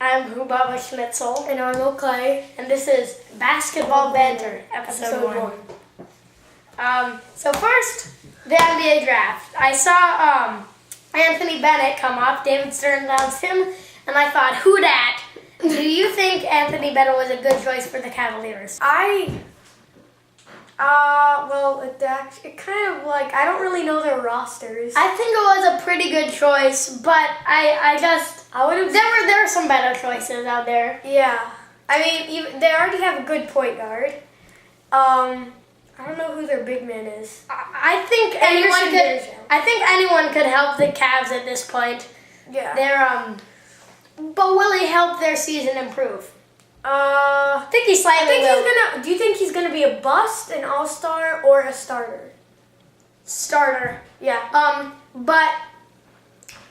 I'm Hoobaba Schnitzel. And I'm Trey. And this is Basketball Banter, episode 1. So first, the NBA draft. I saw Anthony Bennett come up. David Stern announced him. And I thought, who dat? Do you think Anthony Bennett was a good choice for the Cavaliers? It kind of like, I don't really know their rosters. I think it was a pretty good choice, but there were some better choices out there. Yeah. I mean, they already have a good point guard. I don't know who their big man is. I think anyone could help the Cavs at this point. Yeah. But will he help their season improve? I think he slightly will. Do you think he's gonna be a bust, an all-star, or a starter? Starter. Yeah. But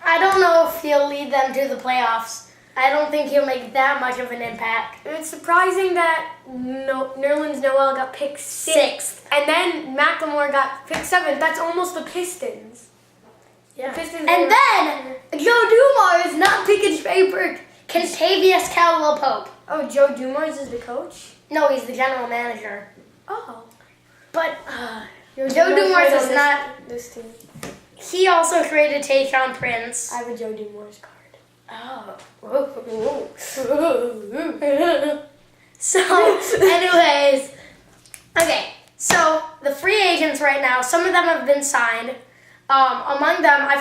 I don't know if he'll lead them to the playoffs. I don't think he'll make that much of an impact. It's surprising that Nerlens Noel got picked 6th, and then McLemore got picked 7th. That's almost the Pistons. Yeah. And then Joe Dumars is not picking Trey Burke. Contavious Caldwell-Pope. Oh, Joe Dumars is the coach? No, he's the general manager. Oh. But Joe Dumars is not this team. He also traded Tayshaun Prince. I have a Joe Dumars card. Oh. So, anyways. Okay, so the free agents right now, some of them have been signed. Among them, I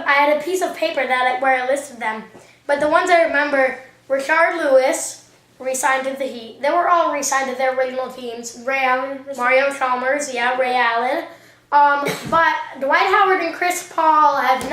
had a piece of paper where I listed them. But the ones I remember, Rashard Lewis re-signed to the Heat. They were all re-signed to their original teams. Ray Allen. Mario Chalmers, Ray Allen. But Dwight Howard and Chris Paul have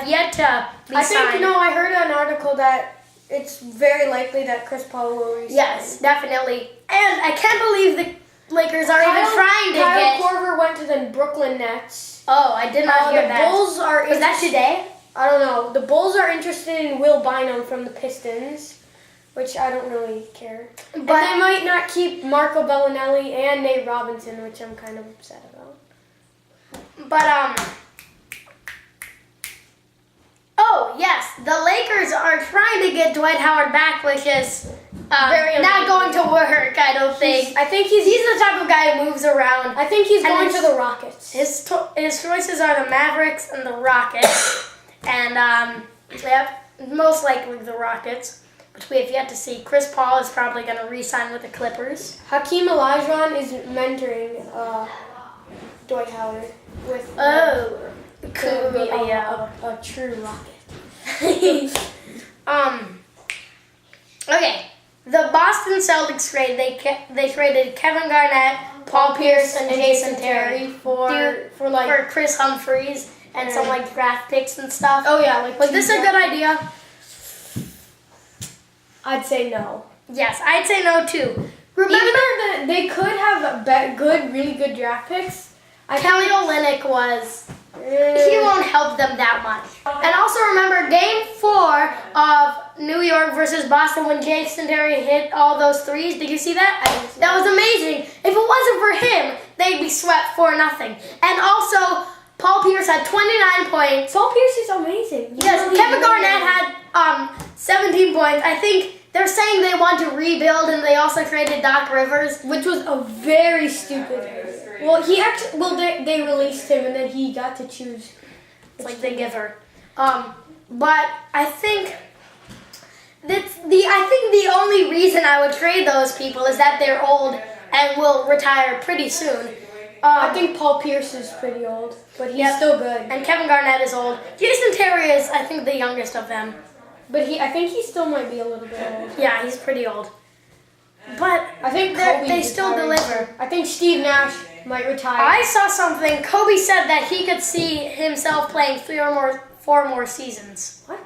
yet to be signed. I heard an article that it's very likely that Chris Paul will resign. Yes, definitely. And I can't believe the Lakers are even trying to get... Kyle Korver went to the Brooklyn Nets. Oh, I did not hear that. The Bulls are... Was that today? I don't know. The Bulls are interested in Will Bynum from the Pistons, which I don't really care. But and they might not keep Marco Bellinelli and Nate Robinson, which I'm kind of upset about. But, oh, yes, the Lakers are trying to get Dwight Howard back, which is not going to work, I don't think. I think he's the type of guy who moves around. I think he's going to the Rockets. His choices are the Mavericks and the Rockets. And, most likely the Rockets, which we have yet to see. Chris Paul is probably going to re-sign with the Clippers. Hakeem Olajuwon is mentoring Dwight Howard with could be a true Rocket. Okay, the Boston Celtics trade, they traded Kevin Garnett, Paul Pierce, and Jason Terry for Chris Humphries and some draft picks and stuff. Oh yeah, was this a good idea? I'd say no. Yes, I'd say no too. Remember that they could have really good draft picks. Kelly Olynyk he won't help them that much. And also remember Game 4 of New York versus Boston when Jason Terry hit all those threes. Did you see that? That was amazing. If it wasn't for him, they'd be swept 4-0. And also, Paul Pierce had 29 points. Paul Pierce is amazing. Yes, Kevin Garnett had 17 points. I think they're saying they want to rebuild, and they also traded Doc Rivers, which was a very stupid. Well, they released him, and then he got to choose. It's like the giver. But I think the only reason I would trade those people is that they're old and will retire pretty soon. I think Paul Pierce is pretty old, but he's still good. And Kevin Garnett is old. Jason Terry is, I think, the youngest of them. But I think he still might be a little bit old. Yeah, he's pretty old. But I think they still deliver. I think Steve Nash might retire. I saw something. Kobe said that he could see himself playing 4 more seasons. What?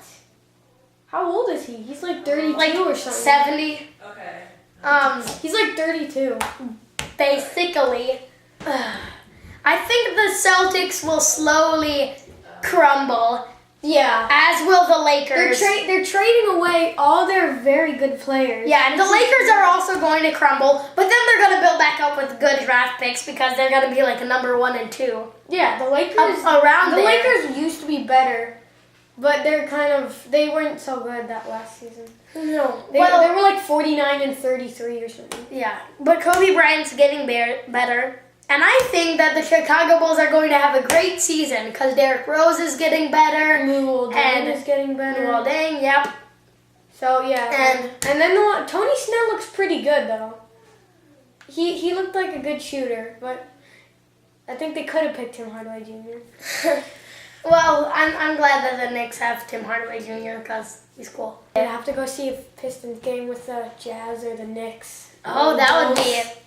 How old is he? He's like 32 or something. 70. Okay. He's like 32. Basically. I think the Celtics will slowly crumble. Yeah. As will the Lakers. They're trading away all their very good players. Yeah, and the Lakers are also going to crumble, but then they're going to build back up with good draft picks because they're going to be like a number 1 and 2. Yeah, the Lakers Lakers used to be better But they weren't so good that last season. No. They were like 49-33 or something. Yeah, but Kobe Bryant's getting better. And I think that the Chicago Bulls are going to have a great season because Derrick Rose is getting better. Luol Deng is getting better. Luol Deng, yep. So, yeah. And then Tony Snell looks pretty good, though. He looked like a good shooter, but I think they could have picked Tim Hardaway Jr. Well, I'm glad that the Knicks have Tim Hardaway Jr. because he's cool. I'd have to go see a Pistons game with the Jazz or the Knicks. Oh, that would be it.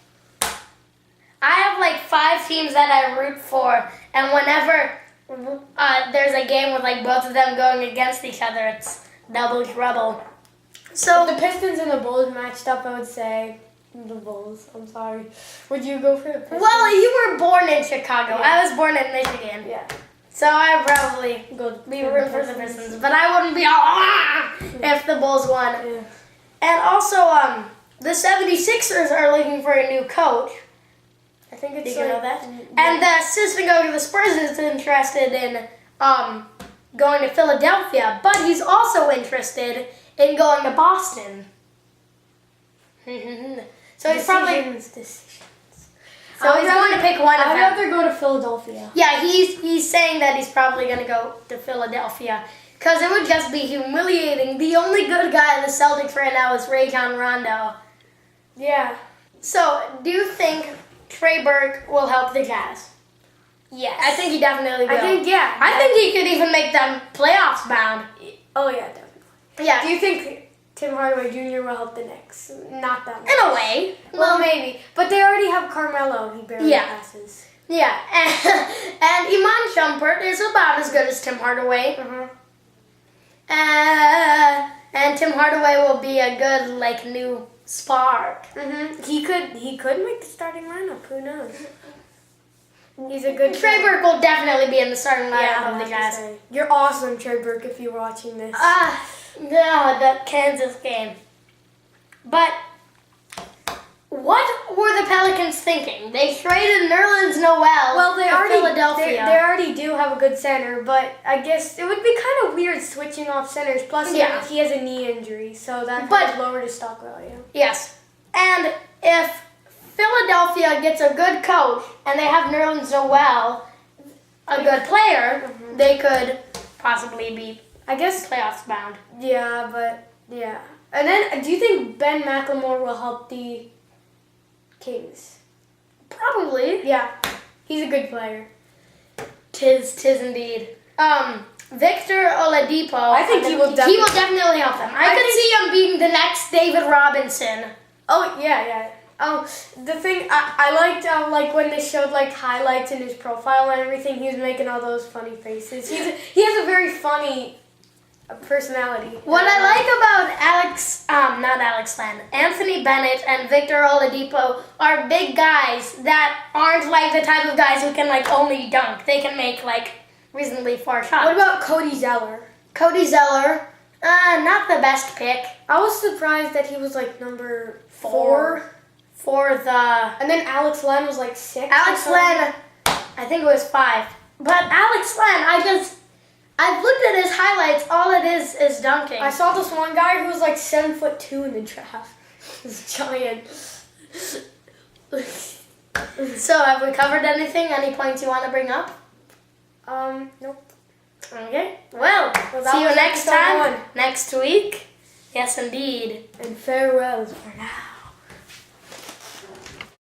I have like 5 teams that I root for, and whenever there's a game with like both of them going against each other, it's double trouble. So if the Pistons and the Bulls matched up, I would say the Bulls. I'm sorry. Would you go for the Pistons? Well, you were born in Chicago. Yeah. I was born in Michigan. Yeah. So I would probably be rooting for the Pistons, but I wouldn't be all if the Bulls won. Yeah. And also, the 76ers are looking for a new coach. I think it's Did you know that? Yeah. And the assistant coach of the Spurs is interested in going to Philadelphia, but he's also interested in going to Boston. So he's probably Decisions. so he's going to pick one of them. I'd rather go to Philadelphia. Yeah, he's saying that he's probably going to go to Philadelphia because it would just be humiliating. The only good guy in the Celtics right now is Rajon Rondo. Yeah. So, do you think Trey Burke will help the Jazz? Yes. I think he definitely will. I think he could even make them playoffs bound. Oh, yeah, definitely. Yeah. Do you think Tim Hardaway Jr. will help the Knicks? Not that much. In a way. Well, maybe. But they already have Carmelo. He barely passes. Yeah. And Iman Shumpert is about as good as Tim Hardaway. And Tim Hardaway will be a good, like, new spark. He could make the starting lineup. Who knows? He's a good Trey Burke will definitely be in the starting lineup of the Jazz. You're awesome, Trey Burke, if you're watching this. No, that Kansas game. But what were the Pelicans thinking? They traded Nerlens Noel to Philadelphia. They already do have a good center, but I guess it would be kind of weird switching off centers. Plus, he has a knee injury, so that could lower his stock value. Yes. And if Philadelphia gets a good coach and they have Nerlens Noel, a good player, they could possibly be, I guess, playoffs bound. Yeah, but yeah. And then, do you think Ben McLemore will help the Kings? Probably. Yeah, he's a good player. Tis indeed. Victor Oladipo. I think he will definitely help them. I could see him being the next David Robinson. Oh yeah. The thing I liked, like when they showed like highlights in his profile and everything, he was making all those funny faces. He has a very funny personality. What I like about Anthony Bennett and Victor Oladipo are big guys that aren't like the type of guys who can like only dunk. They can make like reasonably far shots. What about Cody Zeller? Cody Zeller, not the best pick. I was surprised that he was like number 4. And then Alex Len was like 6. Alex Len, I think it was 5. But Alex Len, I've looked at his highlights. All it is dunking. I saw this one guy who was like 7'2" in the draft. He's giant. So have we covered anything? Any points you want to bring up? Nope. Okay. Well see you next time. Next week. Yes, indeed. And farewell for now.